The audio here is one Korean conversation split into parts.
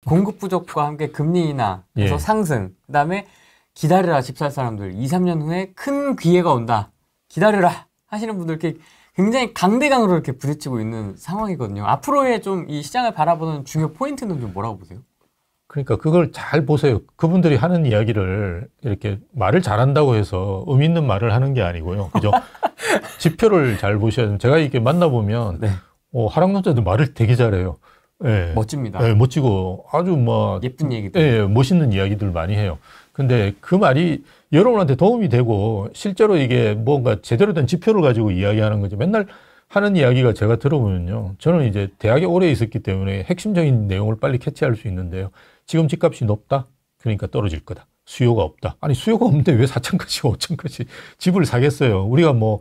공급 부족과 함께 금리 인하, 그래서 예. 상승, 그다음에 기다려라 집 살 사람들 2, 3년 후에 큰 기회가 온다. 기다려라 하시는 분들 굉장히 강대강으로 이렇게 부딪히고 있는 상황이거든요. 앞으로의 좀 이 시장을 바라보는 중요 포인트는 좀 뭐라고 보세요? 그러니까 그걸 잘 보세요. 그분들이 하는 이야기를 이렇게 말을 잘한다고 해서 의미 있는 말을 하는 게 아니고요. 그죠? 지표를 잘 보셔야 돼요. 제가 이렇게 만나보면 네. 하락론자들 말을 되게 잘해요. 예. 멋집니다. 예, 멋지고 아주 뭐 예쁜 얘기들. 예, 멋있는 이야기들 많이 해요. 근데 그 말이 여러분한테 도움이 되고 실제로 이게 뭔가 제대로 된 지표를 가지고 이야기하는 거죠. 맨날 하는 이야기가 제가 들어보면요. 저는 이제 대학에 오래 있었기 때문에 핵심적인 내용을 빨리 캐치할 수 있는데요. 지금 집값이 높다? 그러니까 떨어질 거다. 수요가 없다. 아니, 수요가 없는데 왜 4천까지, 5천까지 집을 사겠어요? 우리가 뭐,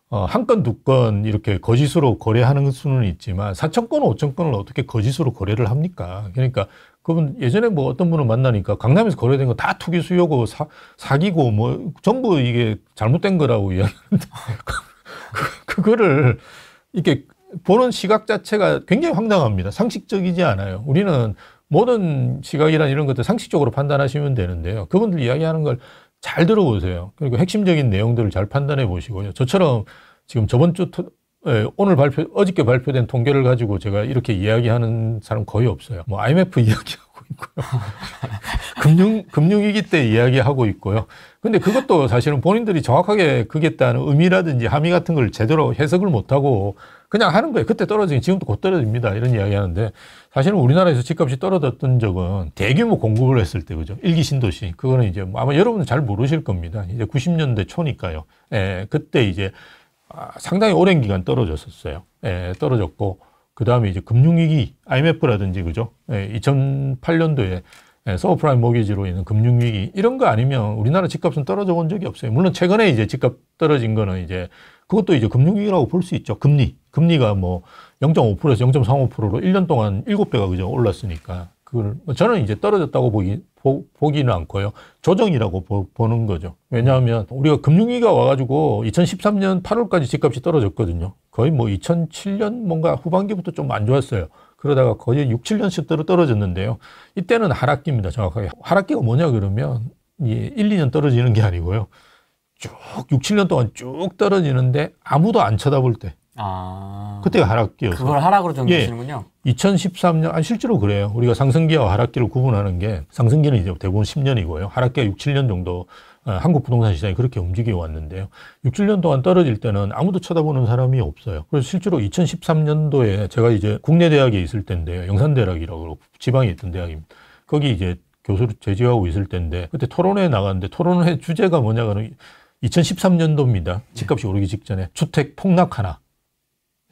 한 건, 두 건 이렇게 거짓으로 거래하는 수는 있지만 4천 건, 5천 건을 어떻게 거짓으로 거래를 합니까? 그러니까 그분 예전에 뭐 어떤 분을 만나니까 강남에서 거래된 거 다 투기 수요고 사기고 뭐 전부 이게 잘못된 거라고 이야기하는데 그거를 이렇게 보는 시각 자체가 굉장히 황당합니다. 상식적이지 않아요. 우리는 모든 시각이란 이런 것들 상식적으로 판단하시면 되는데요. 그분들 이야기하는 걸 잘 들어보세요. 그리고 핵심적인 내용들을 잘 판단해 보시고요. 저처럼 지금 오늘 어저께 발표된 통계를 가지고 제가 이렇게 이야기하는 사람 거의 없어요. 뭐 IMF 이야기하고 있고요. 금융위기 때 이야기하고 있고요. 근데 그것도 사실은 본인들이 정확하게 그겠다는 의미라든지 함의 같은 걸 제대로 해석을 못하고 그냥 하는 거예요. 그때 떨어지긴 지금도 곧 떨어집니다. 이런 이야기 하는데 사실은 우리나라에서 집값이 떨어졌던 적은 대규모 공급을 했을 때, 그죠? 일기 신도시. 그거는 이제 아마 여러분은 잘 모르실 겁니다. 이제 90년대 초니까요. 예, 그때 이제 상당히 오랜 기간 떨어졌었어요. 예, 떨어졌고, 그 다음에 이제 금융위기, IMF라든지, 그죠? 예, 2008년도에 서브프라임 모기지로 인한 금융위기, 이런 거 아니면 우리나라 집값은 떨어져 본 적이 없어요. 물론 최근에 이제 집값 떨어진 거는 이제 그것도 이제 금융위기라고 볼 수 있죠. 금리가 뭐 0.5%에서 0.35%로 1년 동안 7배가 그죠? 올랐으니까. 그걸 저는 이제 떨어졌다고 보기는 않고요. 조정이라고 보는 거죠. 왜냐하면 우리가 금융위기가 와가지고 2013년 8월까지 집값이 떨어졌거든요. 거의 뭐 2007년 뭔가 후반기부터 좀 안 좋았어요. 그러다가 거의 6, 7년씩 떨어졌는데요. 이때는 하락기입니다. 정확하게. 하락기가 뭐냐 그러면 1, 2년 떨어지는 게 아니고요. 쭉 6, 7년 동안 쭉 떨어지는데 아무도 안 쳐다볼 때. 그때가 하락기였어요. 그걸 하락으로 정리하시는군요. 예, 2013년, 실제로 그래요. 우리가 상승기와 하락기를 구분하는 게 상승기는 이제 대부분 10년이고요. 하락기가 6, 7년 정도 한국 부동산 시장이 그렇게 움직여 왔는데요. 6, 7년 동안 떨어질 때는 아무도 쳐다보는 사람이 없어요. 그래서 실제로 2013년도에 제가 이제 국내 대학에 있을 때인데요. 영산대학이라고 지방에 있던 대학입니다. 거기 이제 교수로 재직하고 있을 때인데 그때 토론회에 나갔는데 토론회 주제가 뭐냐면 2013년도입니다. 집값이 오르기 직전에 주택 폭락하나.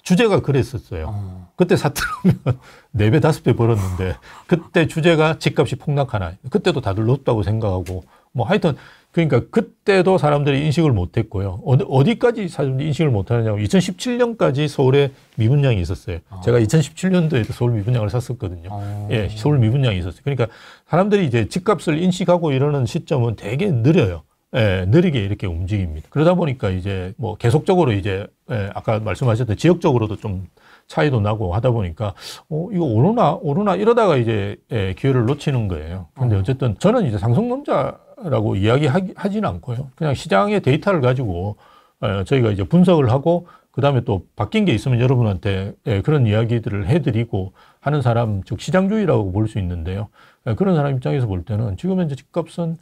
주제가 그랬었어요. 그때 사트라면 4배, 5배 벌었는데 그때 주제가 집값이 폭락하나. 그때도 다들 높다고 생각하고 뭐 하여튼 그러니까 그때도 사람들이 인식을 못했고요. 어디까지 사람들이 인식을 못하느냐고 2017년까지 서울에 미분양이 있었어요. 제가 2017년도에도 서울 미분양을 샀었거든요. 예, 서울 미분양이 있었어요. 그러니까 사람들이 이제 집값을 인식하고 이러는 시점은 되게 느려요. 예, 느리게 이렇게 움직입니다. 그러다 보니까 이제 뭐 계속적으로 이제 아까 말씀하셨던 지역적으로도 좀 차이도 나고 하다 보니까 이거 오르나 이러다가 이제 기회를 놓치는 거예요. 근데 어쨌든 저는 이제 상승론자라고 이야기하지는 않고요. 그냥 시장의 데이터를 가지고 저희가 이제 분석을 하고 그다음에 또 바뀐 게 있으면 여러분한테 그런 이야기들을 해드리고 하는 사람, 즉 시장주의라고 볼 수 있는데요. 그런 사람 입장에서 볼 때는 지금 현재 집값은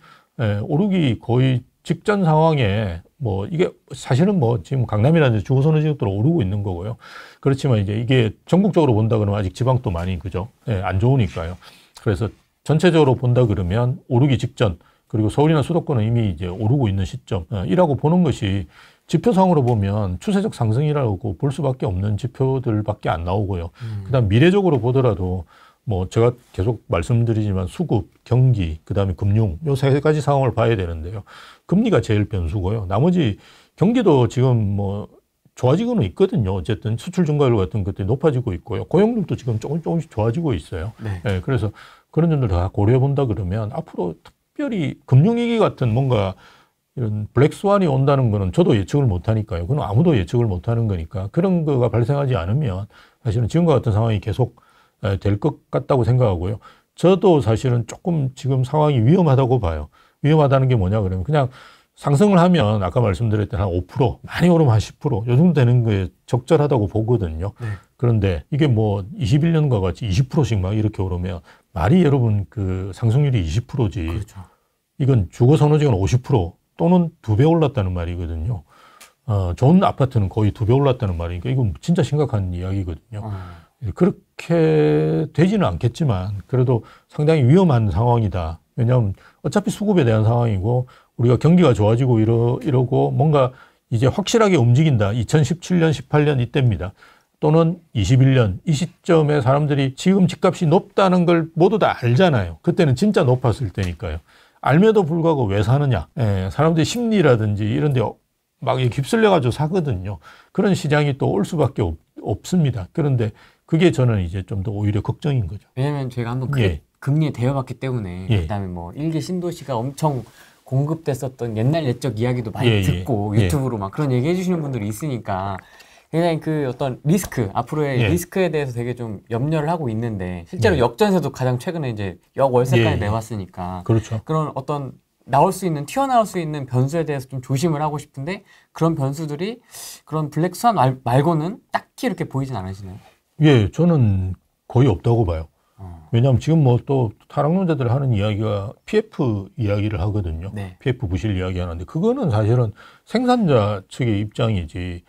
오르기 거의 직전 상황에 뭐 이게 사실은 뭐 지금 강남이라든지 주거선호 지역들은 오르고 있는 거고요. 그렇지만 이제 이게 전국적으로 본다 그러면 아직 지방도 많이 그죠? 안 좋으니까요. 그래서 전체적으로 본다 그러면 오르기 직전 그리고 서울이나 수도권은 이미 이제 오르고 있는 시점이라고 보는 것이 지표상으로 보면 추세적 상승이라고 볼 수밖에 없는 지표들밖에 안 나오고요. 그다음 미래적으로 보더라도 뭐 제가 계속 말씀드리지만 수급, 경기, 그다음에 금융 요 세 가지 상황을 봐야 되는데요. 금리가 제일 변수고요. 나머지 경기도 지금 뭐 좋아지고는 있거든요. 어쨌든 수출 증가율 같은 것들이 높아지고 있고요. 고용률도 지금 조금씩 좋아지고 있어요. 네. 네, 그래서 그런 점들 다 고려해 본다 그러면 앞으로 특별히 금융위기 같은 뭔가 이런 블랙스완이 온다는 거는 저도 예측을 못 하니까요. 그건 아무도 예측을 못 하는 거니까 그런 거가 발생하지 않으면 사실은 지금과 같은 상황이 계속 될 것 같다고 생각하고요. 저도 사실은 조금 지금 상황이 위험하다고 봐요. 위험하다는 게 뭐냐 그러면 그냥 상승을 하면 아까 말씀드렸던 한 5%, 많이 오르면 한 10%, 요 정도 되는 게 적절하다고 보거든요. 네. 그런데 이게 뭐 21년과 같이 20%씩 막 이렇게 오르면 말이 여러분 그 상승률이 20%지. 그렇죠. 이건 주거 선호지가는 50% 또는 2배 올랐다는 말이거든요. 좋은 아파트는 거의 2배 올랐다는 말이니까 이건 진짜 심각한 이야기거든요. 그렇게 되지는 않겠지만 그래도 상당히 위험한 상황이다. 왜냐하면 어차피 수급에 대한 상황이고 우리가 경기가 좋아지고 이러고 뭔가 이제 확실하게 움직인다. 2017년, 18년 이때입니다. 또는 21년 이 시점에 사람들이 지금 집값이 높다는 걸 모두 다 알잖아요. 그때는 진짜 높았을 때니까요. 알면도 불구하고 왜 사느냐. 사람들이 심리라든지 이런 데 막 휩쓸려가지고 사거든요. 그런 시장이 또 올 수밖에 없습니다. 그런데 그게 저는 이제 좀 더 오히려 걱정인 거죠. 왜냐면 제가 한번 금리에 대여봤기 때문에 그다음에 뭐 일기 신도시가 엄청 공급됐었던 옛날 옛적 이야기도 많이 듣고 유튜브로 막 그런 얘기 해주시는 분들이 있으니까 굉장히 그 어떤 리스크 앞으로의 리스크에 대해서 되게 좀 염려를 하고 있는데 실제로 역전세도 가장 최근에 이제 역월세까지 내왔으니까 그렇죠. 그런 어떤 튀어나올 수 있는 변수에 대해서 좀 조심을 하고 싶은데 그런 변수들이 그런 블랙스완 말고는 딱히 이렇게 보이진 않으시나요? 예, 저는 거의 없다고 봐요. 왜냐하면 지금 뭐 또 타락론자들 하는 이야기가 PF 이야기를 하거든요. PF 부실 이야기 하는데 그거는 사실은 생산자 측의 입장이지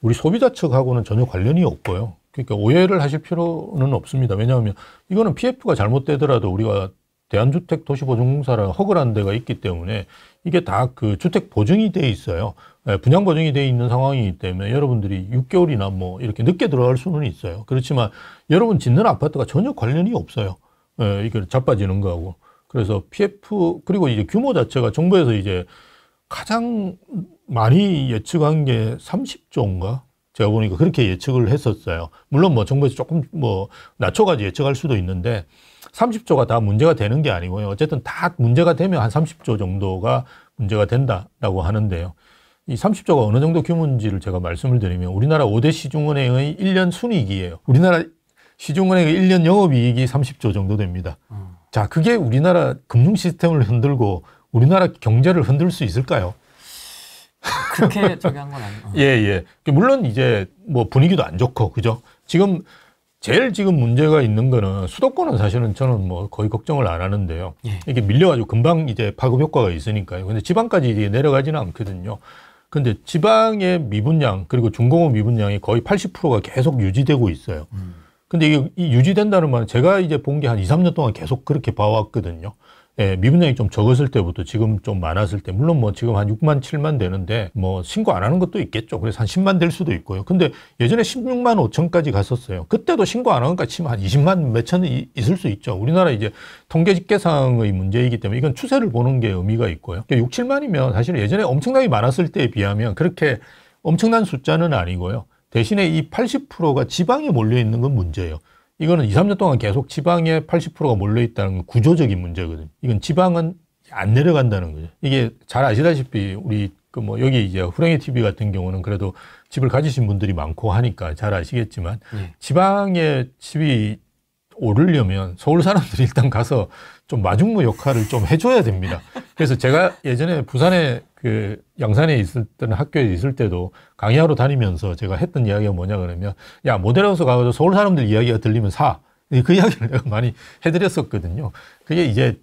우리 소비자 측하고는 전혀 관련이 없고요. 그러니까 오해를 하실 필요는 없습니다. 왜냐하면 이거는 PF가 잘못되더라도 우리가 대한주택도시보증공사라 허가라는 데가 있기 때문에 이게 다 그 주택 보증이 돼 있어요. 분양 보증이 돼 있는 상황이기 때문에 여러분들이 6개월이나 뭐 이렇게 늦게 들어갈 수는 있어요. 그렇지만 여러분 짓는 아파트가 전혀 관련이 없어요. 이게 자빠지는 거하고. 그래서 PF 그리고 이제 규모 자체가 정부에서 이제 가장 많이 예측한 게 30조인가? 제가 보니까 그렇게 예측을 했었어요. 물론 뭐 정부에서 조금 뭐 낮춰가지고 예측할 수도 있는데 30조가 다 문제가 되는 게 아니고요. 어쨌든 다 문제가 되면 한 30조 정도가 문제가 된다라고 하는데요. 이 30조가 어느 정도 규모인지를 제가 말씀을 드리면 우리나라 5대 시중은행의 1년 순이익이에요. 우리나라 시중은행의 1년 영업이익이 30조 정도 됩니다. 자, 그게 우리나라 금융 시스템을 흔들고 우리나라 경제를 흔들 수 있을까요? 그렇게 저기 한 건 아니고. 예. 물론 이제 뭐 분위기도 안 좋고, 그죠? 제일 지금 문제가 있는 거는 수도권은 사실은 저는 뭐 거의 걱정을 안 하는데요. 이게 밀려가지고 금방 이제 파급 효과가 있으니까요. 근데 지방까지 이제 내려가지는 않거든요. 근데 지방의 미분양, 그리고 중공업 미분양이 거의 80%가 계속 유지되고 있어요. 근데 이게 유지된다는 말은 제가 이제 본 게 한 2, 3년 동안 계속 그렇게 봐왔거든요. 예, 미분양이 좀 적었을 때부터 지금 좀 많았을 때, 물론 뭐 지금 한 6만, 7만 되는데, 뭐 신고 안 하는 것도 있겠죠. 그래서 한 10만 될 수도 있고요. 근데 예전에 16만 5천까지 갔었어요. 그때도 신고 안 하니까 치면 한 20만 몇 천은 있을 수 있죠. 우리나라 이제 통계집계상의 문제이기 때문에 이건 추세를 보는 게 의미가 있고요. 6, 7만이면 사실 예전에 엄청나게 많았을 때에 비하면 그렇게 엄청난 숫자는 아니고요. 대신에 이 80%가 지방에 몰려 있는 건 문제예요. 이거는 2, 3년 동안 계속 지방에 80%가 몰려있다는 건 구조적인 문제거든요. 이건 지방은 안 내려간다는 거죠. 이게 잘 아시다시피 우리 여기 이제 후랭이 TV 같은 경우는 그래도 집을 가지신 분들이 많고 하니까 잘 아시겠지만 지방에 집이 오르려면 서울 사람들이 일단 가서 좀 마중무 역할을 좀 해줘야 됩니다. 그래서 제가 예전에 부산에 그 양산에 있을 때는 학교에 있을 때도 강의하러 다니면서 제가 했던 이야기가 뭐냐 그러면 야 모델하우스 가서 서울 사람들 이야기가 들리면 사. 그 이야기를 내가 많이 해드렸었거든요. 그게 이제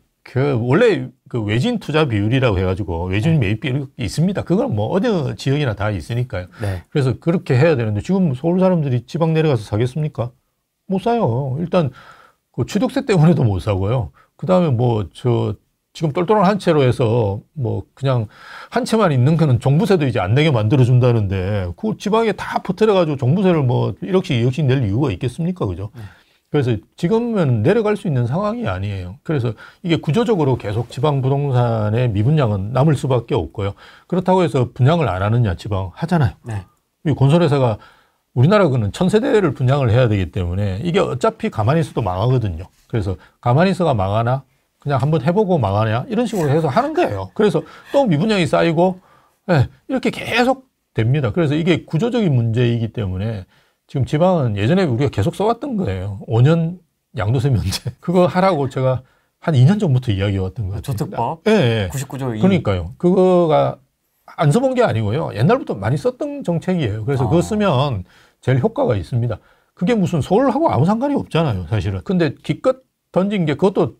원래 외진 투자 비율이라고 해가지고 외진 매입 비율이 있습니다. 그건 뭐 어느 지역이나 다 있으니까요. 그래서 그렇게 해야 되는데 지금 서울 사람들이 지방 내려가서 사겠습니까? 못 사요. 일단 그 취득세 때문에도 못 사고요. 그 다음에 지금 똘똘한 한 채로 해서 그냥 한 채만 있는 거는 종부세도 이제 안 내게 만들어 준다는데 그 지방에 다 퍼뜨려가지고 종부세를 1억씩 2억씩 낼 이유가 있겠습니까? 그죠? 그래서 지금은 내려갈 수 있는 상황이 아니에요. 그래서 이게 구조적으로 계속 지방 부동산의 미분양은 남을 수밖에 없고요. 그렇다고 해서 분양을 안 하느냐 지방 하잖아요. 이 건설회사가 우리나라는 1000세대를 분양을 해야 되기 때문에 이게 어차피 가만히 있어도 망하거든요. 그래서 가만히 있어가 망하나 그냥 한번 해보고 망하냐 이런 식으로 해서 하는 거예요. 그래서 또 미분양이 쌓이고 이렇게 계속 됩니다. 그래서 이게 구조적인 문제이기 때문에 지금 지방은 예전에 우리가 계속 써왔던 거예요. 5년 양도세 면제 그거 하라고 제가 한 2년 전부터 이야기해왔던 것 같아요. 조특법 예, 예. 99조 2. 그러니까요. 그거가 안 써본 게 아니고요. 옛날부터 많이 썼던 정책이에요. 그래서 그거 쓰면 제일 효과가 있습니다. 그게 무슨 서울하고 아무 상관이 없잖아요, 사실은. 근데 기껏 던진 게 그것도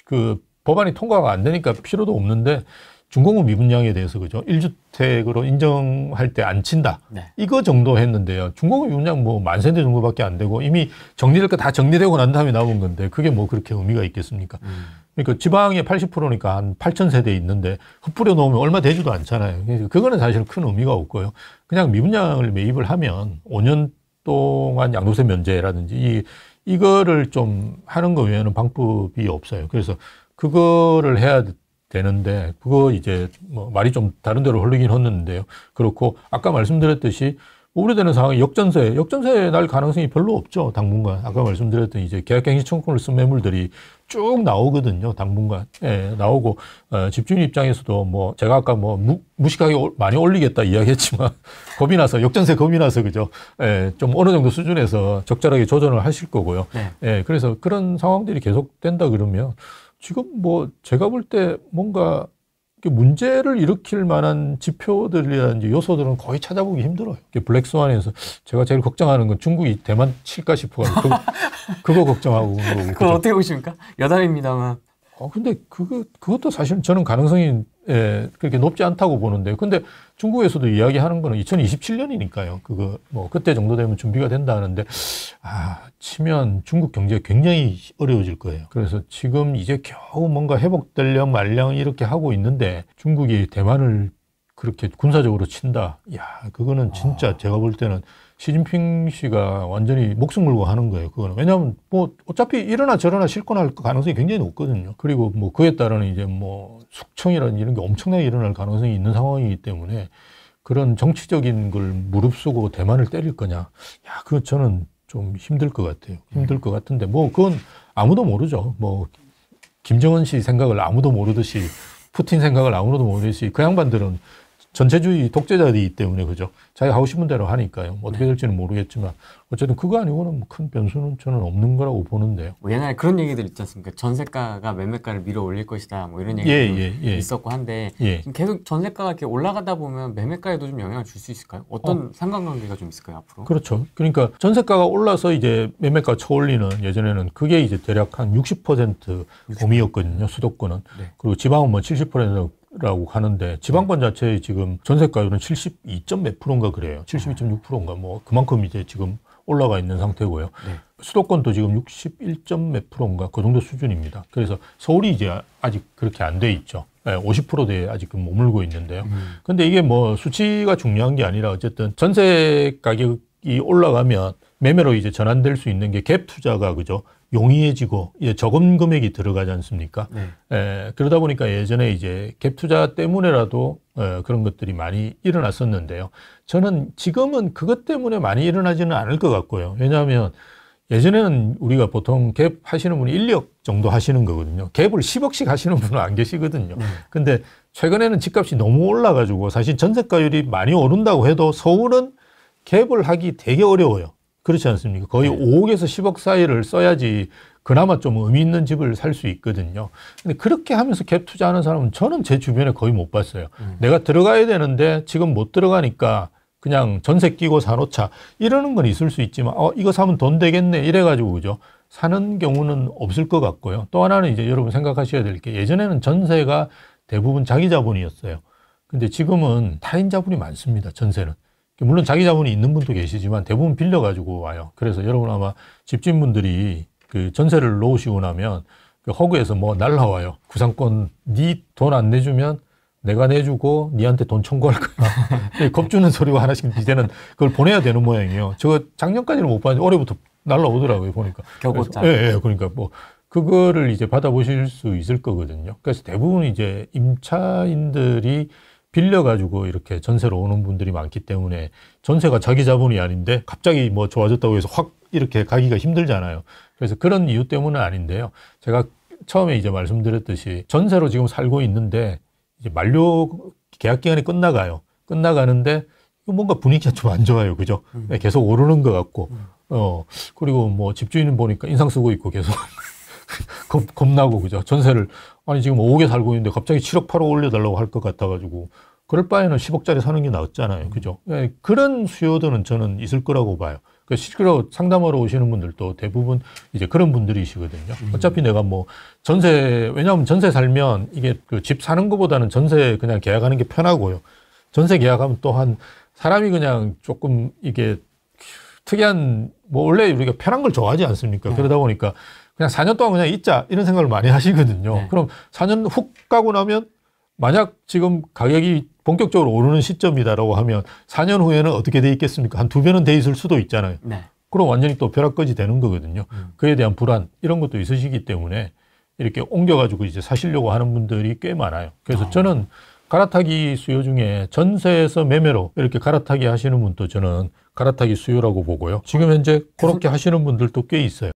그 법안이 통과가 안 되니까 필요도 없는데 중공업 미분양에 대해서 그죠? 1주택으로 인정할 때 안 친다. 네. 이거 정도 했는데요. 중공업 미분양 뭐 10,000세대 정도밖에 안 되고 이미 정리될 거 다 정리되고 난 다음에 나온 건데 그게 뭐 그렇게 의미가 있겠습니까? 그러니까 지방의 80%니까 한 8,000세대 있는데 흩뿌려 놓으면 얼마 되지도 않잖아요. 그래서 그거는 사실 큰 의미가 없고요. 그냥 미분양을 매입을 하면 5년 동안 양도세 면제라든지 이거를 좀 하는 거 외에는 방법이 없어요. 그래서 그거를 해야 되는데 그거 이제 뭐 말이 좀 다른 데로 흘리긴 했는데요. 그렇고 아까 말씀드렸듯이 우려되는 상황이 역전세 날 가능성이 별로 없죠. 당분간 아까 말씀드렸던 이제 계약갱신 청구권을 쓴 매물들이 쭉 나오거든요. 당분간 나오고 집주인 입장에서도 뭐 제가 아까 뭐 무식하게 많이 올리겠다 이야기했지만 겁이 나서 역전세 겁이 나서 그죠. 좀 어느 정도 수준에서 적절하게 조정을 하실 거고요. 그래서 그런 상황들이 계속된다 그러면 지금 뭐 제가 볼 때 뭔가 문제를 일으킬 만한 지표들이라든지 요소들은 거의 찾아보기 힘들어요. 블랙스완에서 제가 제일 걱정하는 건 중국이 대만 칠까 싶어가지고 그거 걱정하고 그런 거고. 그걸 어떻게 보십니까? 여담입니다만. 근데 그것도 사실 저는 가능성이 그렇게 높지 않다고 보는데요. 근데 중국에서도 이야기하는 거는 2027년이니까요. 그거 뭐 그때 정도 되면 준비가 된다 하는데 치면 중국 경제 굉장히 어려워질 거예요. 그래서 지금 이제 겨우 뭔가 회복되려 말량 이렇게 하고 있는데 중국이 대만을 그렇게 군사적으로 친다. 그거는 진짜 제가 볼 때는 시진핑 씨가 완전히 목숨 걸고 하는 거예요. 그거는. 왜냐하면 뭐 어차피 이러나 저러나 실권할 가능성이 굉장히 높거든요. 그리고 뭐 그에 따른 이제 뭐 숙청이라든지 이런 게 엄청나게 일어날 가능성이 있는 상황이기 때문에 그런 정치적인 걸 무릅쓰고 대만을 때릴 거냐. 그거 저는 좀 힘들 것 같아요. 힘들 것 같은데 뭐 그건 아무도 모르죠. 뭐 김정은 씨 생각을 아무도 모르듯이 푸틴 생각을 아무도 모르듯이 그 양반들은 전체주의 독재자이기 때문에 그죠. 자기가 하고 싶은 대로 하니까요. 어떻게 될지는 모르겠지만 어쨌든 그거 아니고는 큰 변수는 저는 없는 거라고 보는데요. 뭐 옛날에 그런 얘기들 있지 않습니까? 전세가가 매매가를 밀어 올릴 것이다. 뭐 이런 얘기도 있었고 한데 지금 계속 전세가가 이렇게 올라가다 보면 매매가에도 좀 영향을 줄 수 있을까요? 어떤 상관관계가 좀 있을까요 앞으로? 그렇죠. 그러니까 전세가가 올라서 이제 매매가 쳐올리는 예전에는 그게 이제 대략 한 60% 범위였거든요. 수도권은. 그리고 지방은 뭐 70%라고 하는데 지방권 자체의 지금 전세가율은 72점 몇 프로인가 그래요. 72.6%인가 뭐 그만큼 이제 지금 올라가 있는 상태고요. 수도권도 지금 61점 몇 프로인가 그 정도 수준입니다. 그래서 서울이 이제 아직 그렇게 안 돼 있죠. 50%대에 아직 머물고 있는데요. 근데 이게 뭐 수치가 중요한 게 아니라 어쨌든 전세 가격이 올라가면 매매로 이제 전환될 수 있는 게 갭 투자가 그죠. 용이해지고 이제 적은 금액이 들어가지 않습니까? 그러다 보니까 예전에 이제 갭 투자 때문에라도 그런 것들이 많이 일어났었는데요. 저는 지금은 그것 때문에 많이 일어나지는 않을 것 같고요. 왜냐하면 예전에는 우리가 보통 갭 하시는 분이 1, 2억 정도 하시는 거거든요. 갭을 10억씩 하시는 분은 안 계시거든요. 근데 최근에는 집값이 너무 올라가지고 사실 전세가율이 많이 오른다고 해도 서울은 갭을 하기 되게 어려워요. 그렇지 않습니까? 거의 5억에서 10억 사이를 써야지 그나마 좀 의미 있는 집을 살 수 있거든요. 근데 그렇게 하면서 갭 투자하는 사람은 저는 제 주변에 거의 못 봤어요. 내가 들어가야 되는데 지금 못 들어가니까 그냥 전세 끼고 사놓자 이러는 건 있을 수 있지만 이거 사면 돈 되겠네 이래가지고 그죠. 사는 경우는 없을 것 같고요. 또 하나는 이제 여러분 생각하셔야 될 게 예전에는 전세가 대부분 자기 자본이었어요. 근데 지금은 타인 자본이 많습니다. 전세는. 물론 자기 자본이 있는 분도 계시지만 대부분 빌려가지고 와요. 그래서 여러분 아마 집주인분들이 그 전세를 놓으시고 나면 그 허구에서 뭐 날라와요. 구상권 네 돈 안 내주면 내가 내주고 니한테 돈 청구할 거야. 겁주는 소리가 하나씩 이제는 그걸 보내야 되는 모양이에요. 저거 작년까지는 못 봤는데 올해부터 날라오더라고요. 보니까. 겨우자. 그러니까 뭐 그거를 이제 받아보실 수 있을 거거든요. 그래서 대부분 이제 임차인들이 빌려가지고 이렇게 전세로 오는 분들이 많기 때문에 전세가 자기 자본이 아닌데 갑자기 뭐 좋아졌다고 해서 확 이렇게 가기가 힘들잖아요. 그래서 그런 이유 때문은 아닌데요. 제가 처음에 이제 말씀드렸듯이 전세로 지금 살고 있는데 이제 만료 계약 기간이 끝나가요. 끝나가는데 뭔가 분위기가 좀 안 좋아요. 그죠? 계속 오르는 것 같고, 그리고 뭐 집주인은 보니까 인상 쓰고 있고 계속 겁나고, 그죠? 전세를, 아니, 지금 5억에 살고 있는데 갑자기 7억, 8억 올려달라고 할 것 같아가지고, 그럴 바에는 10억짜리 사는 게 낫잖아요. 그죠? 예, 그런 수요들은 저는 있을 거라고 봐요. 실제로 상담하러 오시는 분들도 대부분 이제 그런 분들이시거든요. 어차피 내가 뭐 왜냐하면 전세 살면 이게 그 집 사는 것보다는 전세 그냥 계약하는 게 편하고요. 전세 계약하면 또한 사람이 그냥 조금 이게 특이한, 뭐 원래 우리가 편한 걸 좋아하지 않습니까? 그러다 보니까 그냥 4년 동안 그냥 있자 이런 생각을 많이 하시거든요. 네. 그럼 4년 훅 가고 나면 만약 지금 가격이 본격적으로 오르는 시점이다라고 하면 4년 후에는 어떻게 돼 있겠습니까? 한 2배는 돼 있을 수도 있잖아요. 네. 그럼 완전히 또 벼락거지 되는 거거든요. 그에 대한 불안 이런 것도 있으시기 때문에 이렇게 옮겨가지고 이제 사시려고 하는 분들이 꽤 많아요. 그래서 저는 갈아타기 수요 중에 전세에서 매매로 이렇게 갈아타기 하시는 분도 저는 갈아타기 수요라고 보고요. 지금 현재 그렇게 하시는 분들도 꽤 있어요.